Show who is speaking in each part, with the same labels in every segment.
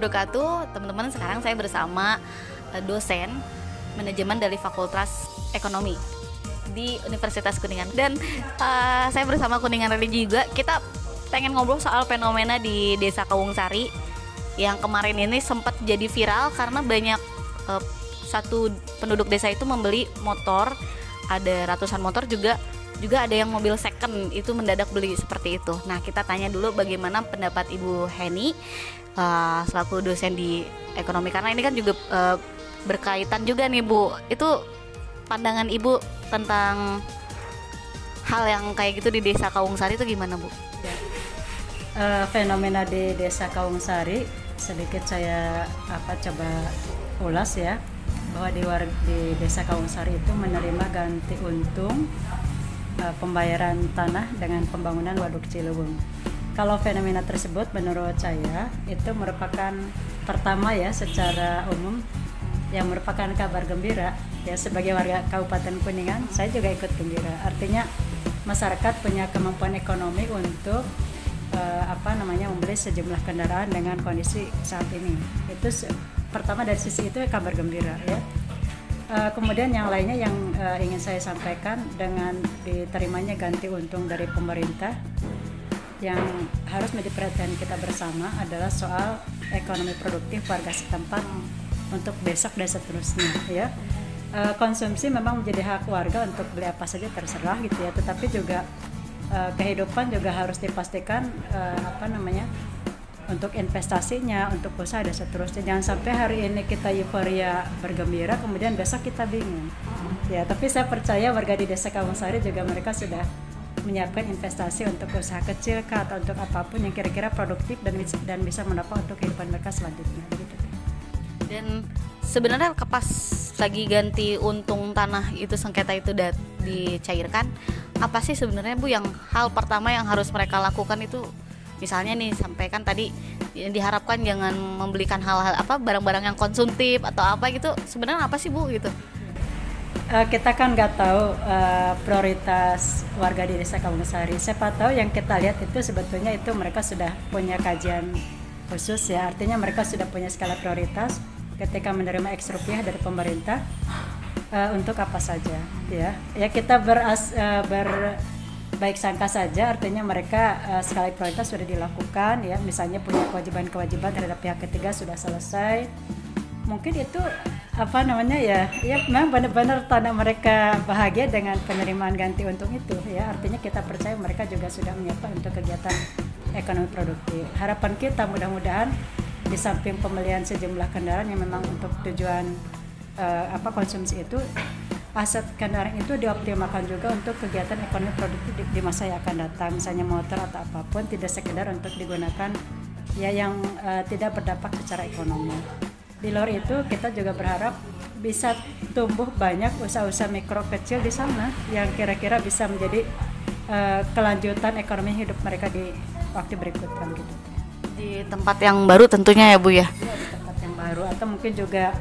Speaker 1: wabarakatuh. Teman-teman, sekarang saya bersama dosen manajemen dari Fakultas Ekonomi di Universitas Kuningan. Dan saya bersama Kuningan Religi juga. Kita pengen ngobrol soal fenomena di Desa Kawungsari yang kemarin ini sempat jadi viral karena banyak satu penduduk desa itu membeli motor. Ada ratusan motor, juga ada yang mobil second itu mendadak beli seperti itu. Nah, kita tanya dulu bagaimana pendapat Ibu Heni selaku dosen di ekonomi, karena ini kan juga berkaitan juga nih Bu. Itu pandangan Ibu tentang hal yang kayak gitu di Desa Kawungsari itu gimana Bu?
Speaker 2: Fenomena di Desa Kawungsari sedikit saya coba ulas ya, bahwa di Desa Kawungsari itu menerima ganti untung pembayaran tanah dengan pembangunan Waduk Ciliwung. Kalau fenomena tersebut menurut saya itu merupakan pertama ya secara umum yang merupakan kabar gembira ya. Sebagai warga Kabupaten Kuningan saya juga ikut gembira. Artinya masyarakat punya kemampuan ekonomi untuk membeli sejumlah kendaraan dengan kondisi saat ini. Itu pertama dari sisi itu kabar gembira ya. Kemudian yang lainnya yang ingin saya sampaikan dengan diterimanya ganti untung dari pemerintah, yang harus menjadi perhatian kita bersama adalah soal ekonomi produktif warga setempat untuk besok dan seterusnya ya. Konsumsi memang menjadi hak warga untuk beli apa saja terserah gitu ya, tetapi juga kehidupan juga harus dipastikan untuk investasinya, untuk usaha dan seterusnya. Jangan sampai hari ini kita euforia bergembira, kemudian besok kita bingung. Ya, tapi saya percaya warga di Desa Kawungsari juga mereka sudah menyiapkan investasi untuk usaha kecil atau untuk apapun yang kira-kira produktif dan bisa menopang untuk kehidupan mereka selanjutnya. Begitu.
Speaker 1: Dan sebenarnya pas lagi ganti untung tanah itu, sengketa itu dicairkan, apa sih sebenarnya Bu yang hal pertama yang harus mereka lakukan itu? Misalnya nih, sampaikan tadi diharapkan jangan membelikan hal-hal barang-barang yang konsumtif atau apa gitu. Sebenarnya apa sih Bu gitu?
Speaker 2: Kita kan nggak tahu prioritas warga di Desa Kawungsari. Siapa tahu yang kita lihat itu sebetulnya itu mereka sudah punya kajian khusus ya. Artinya mereka sudah punya skala prioritas ketika menerima X rupiah dari pemerintah untuk apa saja ya. Ya kita baik sangka saja, artinya mereka skala prioritas sudah dilakukan ya, misalnya punya kewajiban-kewajiban terhadap pihak ketiga sudah selesai. Mungkin itu ya memang benar-benar tanda mereka bahagia dengan penerimaan ganti untung itu ya. Artinya kita percaya mereka juga sudah menyiapkan untuk kegiatan ekonomi produktif. Harapan kita mudah-mudahan di samping pembelian sejumlah kendaraan yang memang untuk tujuan konsumsi itu, aset kendaraan itu dioptimalkan juga untuk kegiatan ekonomi produktif di masa yang akan datang, misalnya motor atau apapun, tidak sekedar untuk digunakan ya yang tidak berdampak secara ekonomi. Di luar itu kita juga berharap bisa tumbuh banyak usaha-usaha mikro kecil di sana yang kira-kira bisa menjadi kelanjutan ekonomi hidup mereka di waktu berikutnya gitu.
Speaker 1: Di tempat yang baru tentunya ya Bu ya.
Speaker 2: Di tempat yang baru, atau mungkin juga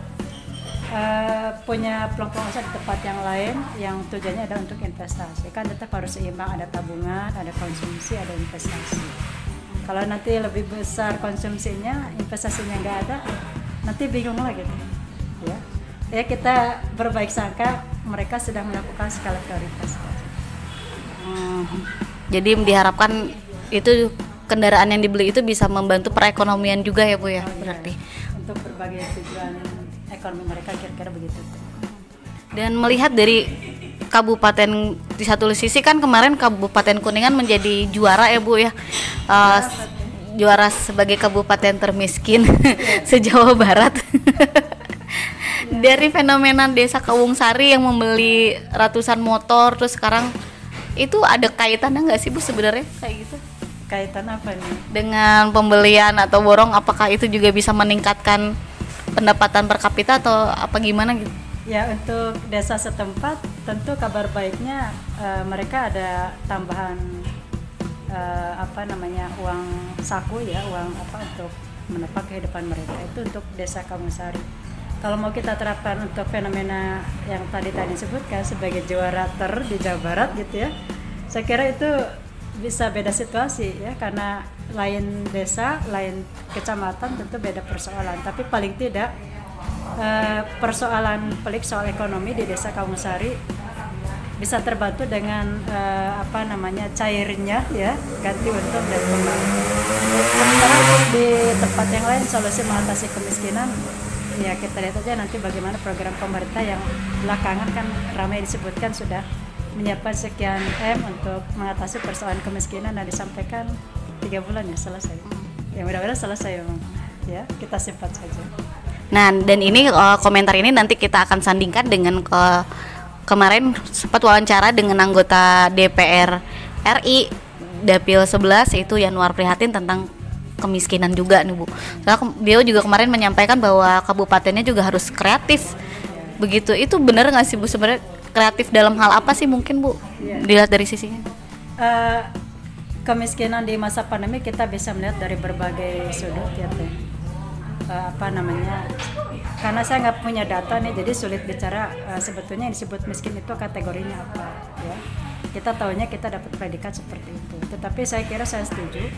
Speaker 2: punya peluang usaha di tempat yang lain yang tujuannya adalah untuk investasi. Kan tetap harus seimbang, ada tabungan, ada konsumsi, ada investasi. Kalau nanti lebih besar konsumsinya, investasinya nggak ada, nanti bingung lagi ya. Kita berbaik sangka mereka sudah melakukan skala prioritas.
Speaker 1: Jadi diharapkan itu kendaraan yang dibeli itu bisa membantu perekonomian juga ya Bu ya. Berarti
Speaker 2: untuk berbagai tujuan ekonomi mereka, kira-kira begitu.
Speaker 1: Dan melihat dari kabupaten, di satu sisi kan kemarin Kabupaten Kuningan menjadi juara ya Bu ya, juara sebagai kabupaten termiskin se-Jawa Barat. Dari fenomena Desa Kawungsari yang membeli ratusan motor, terus sekarang itu ada kaitannya nggak sih Bu sebenarnya kayak gitu?
Speaker 2: Kaitan apa nih?
Speaker 1: Dengan pembelian atau borong, apakah itu juga bisa meningkatkan pendapatan per kapita atau apa gimana gitu?
Speaker 2: Ya, untuk desa setempat tentu kabar baiknya mereka ada tambahan uang saku ya, uang untuk menopang kehidupan mereka. Itu untuk Desa Kawungsari. Kalau mau kita terapkan untuk fenomena yang tadi disebutkan sebagai juara di Jawa Barat gitu ya, saya kira itu bisa beda situasi ya, karena lain desa, lain kecamatan tentu beda persoalan. Tapi paling tidak persoalan pelik soal ekonomi di desa Kawungsari bisa terbantu dengan cairnya ya ganti untung dan kembali. Sementara di tempat yang lain solusi mengatasi kemiskinan ya kita lihat aja nanti bagaimana program pemerintah yang belakangan kan ramai disebutkan sudah menyiapkan sekian M untuk mengatasi persoalan kemiskinan dan disampaikan 3 bulan ya selesai. Ya mudah-mudahan selesai memang. Ya kita simpan saja.
Speaker 1: Nah, dan ini komentar ini nanti kita akan sandingkan dengan kemarin sempat wawancara dengan anggota DPR RI Dapil 11 yaitu Yanuar Prihatin tentang kemiskinan juga nih Bu. Nah, dia juga kemarin menyampaikan bahwa kabupatennya juga harus kreatif. Begitu, itu benar nggak sih Bu sebenarnya? Kreatif dalam hal apa sih mungkin Bu? Dilihat dari sisinya.
Speaker 2: Kemiskinan di masa pandemi kita bisa melihat dari berbagai sudut ya Teh. Karena saya nggak punya data nih, jadi sulit bicara sebetulnya yang disebut miskin itu kategorinya apa ya. Kita tahunya kita dapat predikat seperti itu. Tetapi saya kira saya setuju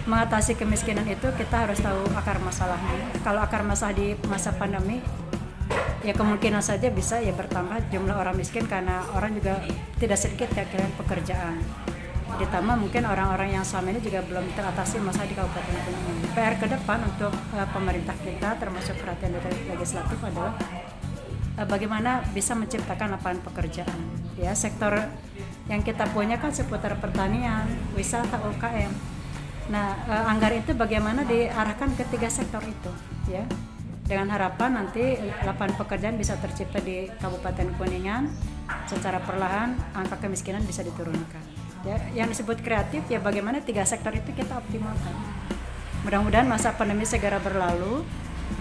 Speaker 2: mengatasi kemiskinan itu kita harus tahu akar masalahnya. Kalau akar masalah di masa pandemi ya kemungkinan saja bisa ya bertambah jumlah orang miskin karena orang juga tidak sedikit kehilangan pekerjaan. Ditambah mungkin orang-orang yang selama ini juga belum teratasi masalah di Kabupaten Kuningan. PR ke depan untuk pemerintah kita termasuk perhatian dari legislatif adalah bagaimana bisa menciptakan lapangan pekerjaan. Ya, sektor yang kita punya kan seputar pertanian, wisata, UKM. Nah, anggaran itu bagaimana diarahkan ke 3 sektor itu, ya. Dengan harapan nanti lapangan pekerjaan bisa tercipta di Kabupaten Kuningan secara perlahan angka kemiskinan bisa diturunkan. Ya, yang disebut kreatif ya bagaimana 3 sektor itu kita optimalkan. Mudah-mudahan masa pandemi segera berlalu,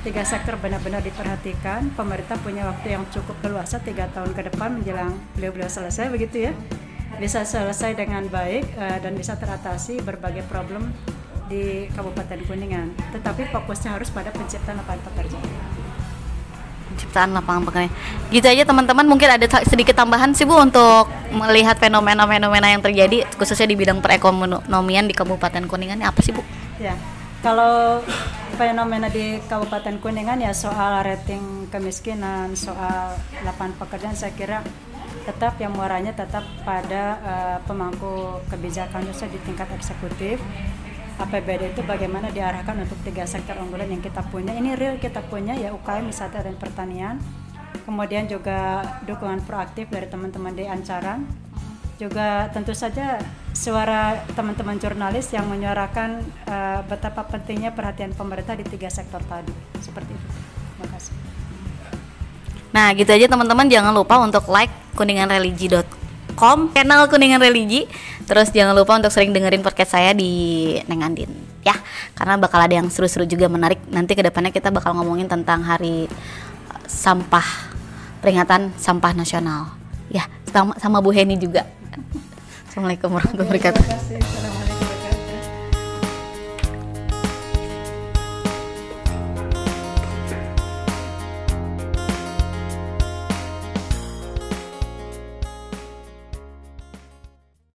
Speaker 2: 3 sektor benar-benar diperhatikan. Pemerintah punya waktu yang cukup leluasa 3 tahun ke depan menjelang beliau-beliau selesai begitu ya. Bisa selesai dengan baik dan bisa teratasi berbagai problem di Kabupaten Kuningan. Tetapi fokusnya harus pada penciptaan lapangan pekerjaan.
Speaker 1: Penciptaan lapangan pekerjaan. Gitu aja teman-teman, mungkin ada sedikit tambahan sih Bu untuk melihat fenomena-fenomena yang terjadi khususnya di bidang perekonomian di Kabupaten Kuningan. Apa sih Bu?
Speaker 2: Ya, kalau fenomena di Kabupaten Kuningan ya soal rating kemiskinan, soal lapangan pekerjaan saya kira tetap yang muaranya tetap pada pemangku kebijakan khususnya di tingkat eksekutif. APBD itu bagaimana diarahkan untuk 3 sektor unggulan yang kita punya. Ini real kita punya ya UKM, wisata dan pertanian. Kemudian juga dukungan proaktif dari teman-teman di Ancaran. Juga tentu saja suara teman-teman jurnalis yang menyuarakan betapa pentingnya perhatian pemerintah di 3 sektor tadi. Seperti itu. Terima kasih.
Speaker 1: Nah, gitu aja teman-teman, jangan lupa untuk like kuninganreligi.com, channel Kuningan Religi. Terus jangan lupa untuk sering dengerin podcast saya di Neng Andin ya, karena bakal ada yang seru-seru juga menarik. Nanti kedepannya kita bakal ngomongin tentang hari sampah, peringatan sampah nasional ya, sama Bu Heni juga. Assalamualaikum warahmatullahi wabarakatuh.